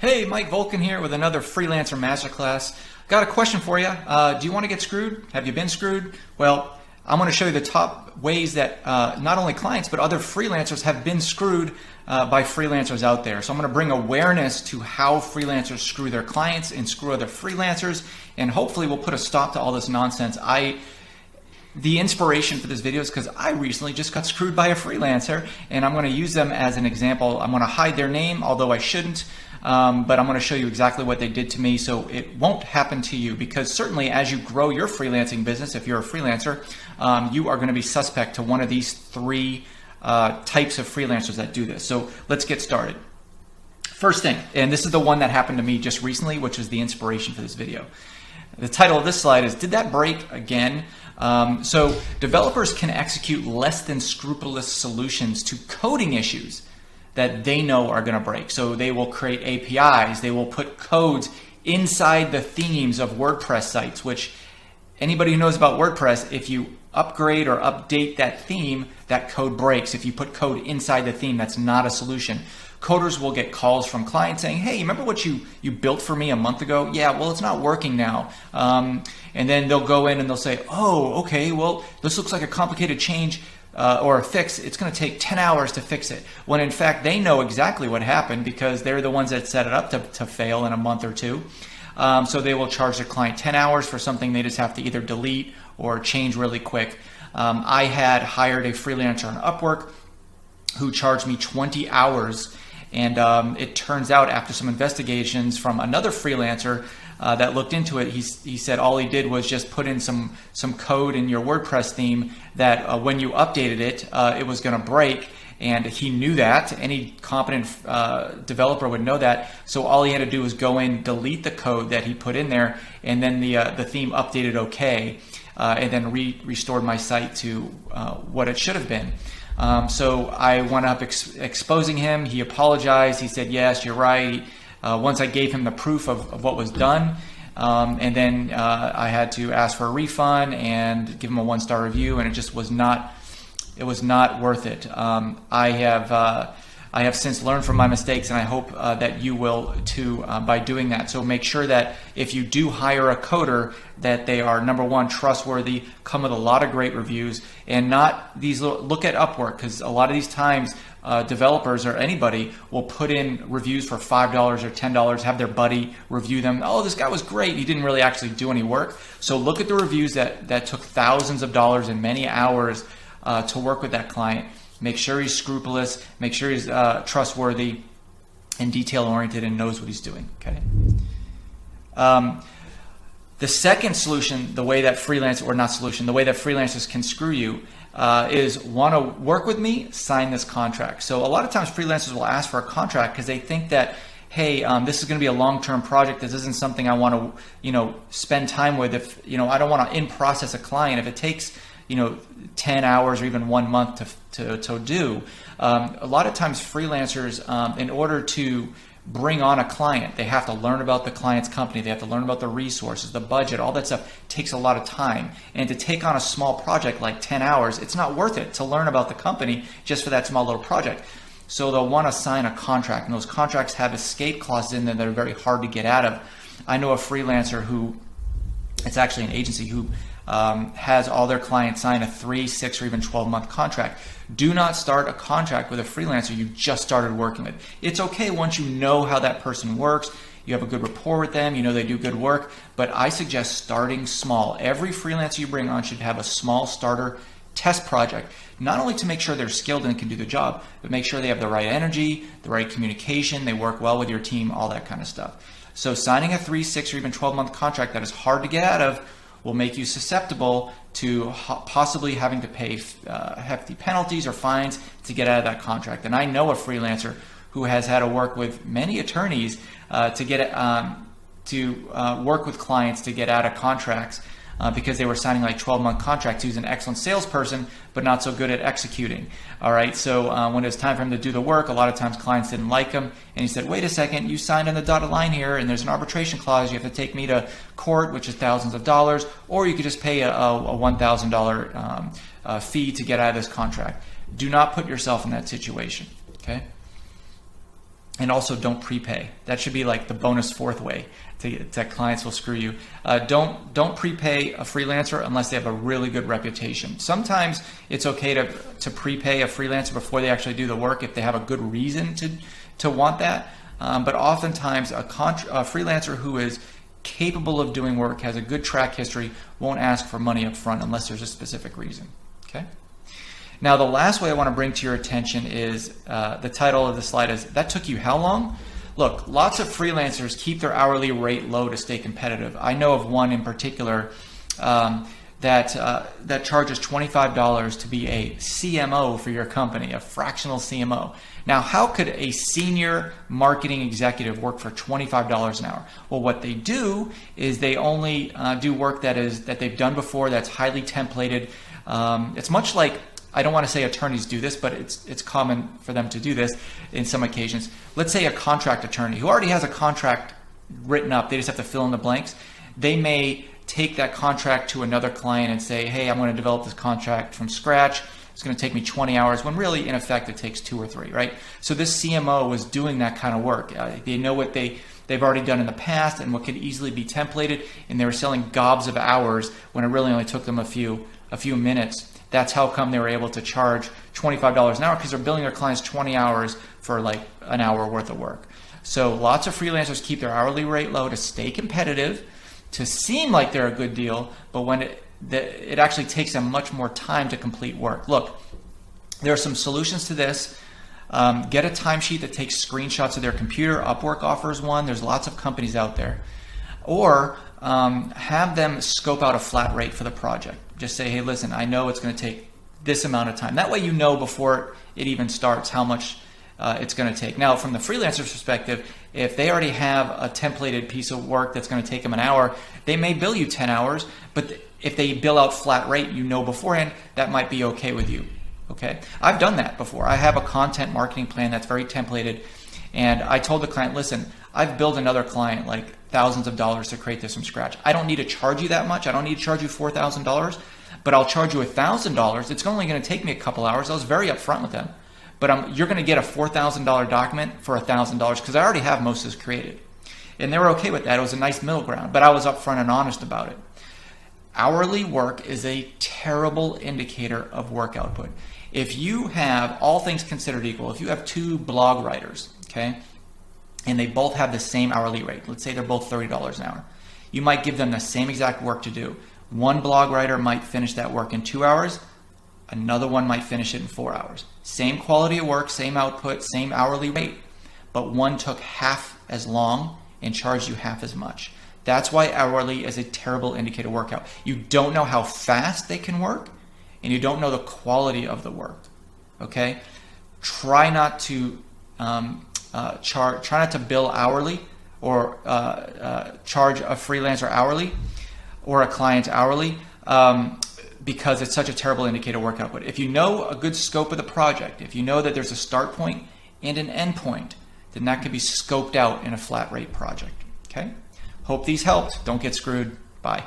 Hey, Mike Volkin here with another Freelancer Masterclass. Got a question for you. Do you want to get screwed? Have you been screwed? Well, I'm going to show you the top ways that not only clients but other freelancers have been screwed by freelancers out there. So I'm going to bring awareness to how freelancers screw their clients and screw other freelancers, and hopefully we'll put a stop to all this nonsense. The inspiration for this video is because I recently just got screwed by a freelancer, and I'm going to use them as an example. I'm going to hide their name, although I shouldn't, but I'm going to show you exactly what they did to me so it won't happen to you, because certainly as you grow your freelancing business, if you're a freelancer, you are going to be suspect to one of these three types of freelancers that do this. So let's get started. First thing, and this is the one that happened to me just recently, which is the inspiration for this video. The title of this slide is, Did That Break Again? So developers can execute less than scrupulous solutions to coding issues that they know are going to break. So they will create APIs, they will put codes inside the themes of WordPress sites, which anybody who knows about WordPress, if you upgrade or update that theme, that code breaks. If you put code inside the theme, that's not a solution. Coders will get calls from clients saying, hey, remember what you built for me a month ago? Yeah, well, it's not working now. And then they'll go in and they'll say, oh, okay, well, this looks like a complicated change or a fix. It's going to take 10 hours to fix it. When in fact, they know exactly what happened because they're the ones that set it up to fail in a month or two. So they will charge the client 10 hours for something they just have to either delete or change really quick. I had hired a freelancer on Upwork who charged me 20 hours. And it turns out after some investigations from another freelancer that looked into it, he said all he did was just put in some code in your WordPress theme that when you updated it, it was going to break. And he knew that. Any competent developer would know that. So all he had to do was go in, delete the code that he put in there, and then the theme updated okay, and then restored my site to what it should have been. So I went up exposing him. He apologized. He said, yes, you're right. Once I gave him the proof of what was done, and then I had to ask for a refund and give him a 1-star review, and it just was not worth it. I have since learned from my mistakes, and I hope that you will too by doing that. So make sure that if you do hire a coder, that they are, number one, trustworthy, come with a lot of great reviews, and not these look at Upwork, because a lot of these times developers or anybody will put in reviews for $5 or $10, have their buddy review them. Oh, this guy was great. He didn't really actually do any work. So look at the reviews that took thousands of dollars and many hours to work with that client. Make sure he's scrupulous, make sure he's trustworthy and detail-oriented and knows what he's doing, okay? The second solution, the way that freelancers can screw you is want to work with me, sign this contract. So a lot of times freelancers will ask for a contract because they think that, hey, this is going to be a long-term project. This isn't something I want to, spend time with. If, I don't want to in-process a client. If it takes 10 hours or even 1 month to do. A lot of times freelancers, in order to bring on a client, they have to learn about the client's company, they have to learn about the resources, the budget, all that stuff takes a lot of time. And to take on a small project like 10 hours, it's not worth it to learn about the company just for that small little project. So they'll want to sign a contract, and those contracts have escape clauses in them that are very hard to get out of. I know a freelancer who, it's actually an agency who has all their clients sign a 3, 6, or even 12-month contract. Do not start a contract with a freelancer you just started working with. It's okay once you know how that person works, you have a good rapport with them, they do good work, but I suggest starting small. Every freelancer you bring on should have a small starter test project, not only to make sure they're skilled and can do the job, but make sure they have the right energy, the right communication, they work well with your team, all that kind of stuff. So signing a 3, 6, or even 12-month contract that is hard to get out of will make you susceptible to possibly having to pay hefty penalties or fines to get out of that contract. And I know a freelancer who has had to work with many attorneys to work with clients to get out of contracts because they were signing like 12-month contracts. He was an excellent salesperson, but not so good at executing. All right, so when it was time for him to do the work, a lot of times clients didn't like him, and he said, wait a second, you signed on the dotted line here, and there's an arbitration clause. You have to take me to court, which is thousands of dollars, or you could just pay a $1,000 fee to get out of this contract. Do not put yourself in that situation, okay? And also don't prepay. That should be like the bonus fourth way that clients will screw you. Don't prepay a freelancer unless they have a really good reputation. Sometimes it's okay to prepay a freelancer before they actually do the work if they have a good reason to want that. But oftentimes a freelancer who is capable of doing work, has a good track history, won't ask for money up front unless there's a specific reason. Okay. Now, the last way I want to bring to your attention is the title of the slide is, that took you how long? Look, lots of freelancers keep their hourly rate low to stay competitive. I know of one in particular that charges $25 to be a CMO for your company, a fractional CMO. Now, how could a senior marketing executive work for $25 an hour? Well, what they do is they only do work that they've done before, that's highly templated. It's much like, I don't want to say attorneys do this, but it's common for them to do this in some occasions. Let's say a contract attorney who already has a contract written up, they just have to fill in the blanks. They may take that contract to another client and say, hey, I'm going to develop this contract from scratch. It's going to take me 20 hours, when really, in effect, it takes 2 or 3, right? So this CMO was doing that kind of work. They know what they've already done in the past and what could easily be templated, and they were selling gobs of hours when it really only took them a few minutes. That's how come they were able to charge $25 an hour, because they're billing their clients 20 hours for like an hour worth of work. So lots of freelancers keep their hourly rate low to stay competitive, to seem like they're a good deal, but when it actually takes them much more time to complete work. Look, there are some solutions to this. Get a timesheet that takes screenshots of their computer. Upwork offers one. There's lots of companies out there. Or have them scope out a flat rate for the project. Just say, hey, listen, I know it's going to take this amount of time. That way you know before it even starts how much it's going to take. Now, from the freelancer's perspective, if they already have a templated piece of work that's going to take them an hour, they may bill you 10 hours, but if they bill out flat rate, you know beforehand, that might be okay with you. Okay, I've done that before. I have a content marketing plan that's very templated, and I told the client, listen, I've billed another client like thousands of dollars to create this from scratch. I don't need to charge you that much. I don't need to charge you $4,000, but I'll charge you $1,000. It's only going to take me a couple hours. I was very upfront with them. But you're going to get a $4,000 document for $1,000 because I already have most of this created. And they were okay with that. It was a nice middle ground, but I was upfront and honest about it. Hourly work is a terrible indicator of work output. If you have, all things considered equal, if you have 2 blog writers, okay, and they both have the same hourly rate, let's say they're both $30 an hour, you might give them the same exact work to do. One blog writer might finish that work in 2 hours, another one might finish it in 4 hours. Same quality of work, same output, same hourly rate, but one took half as long and charged you half as much. That's why hourly is a terrible indicator of workout. You don't know how fast they can work, and you don't know the quality of the work. Okay, try not to try not to bill hourly or charge a freelancer hourly or a client hourly because it's such a terrible indicator of work output. If you know a good scope of the project, if you know that there's a start point and an end point, then that can be scoped out in a flat rate project. Okay. Hope these helped. Don't get screwed. Bye.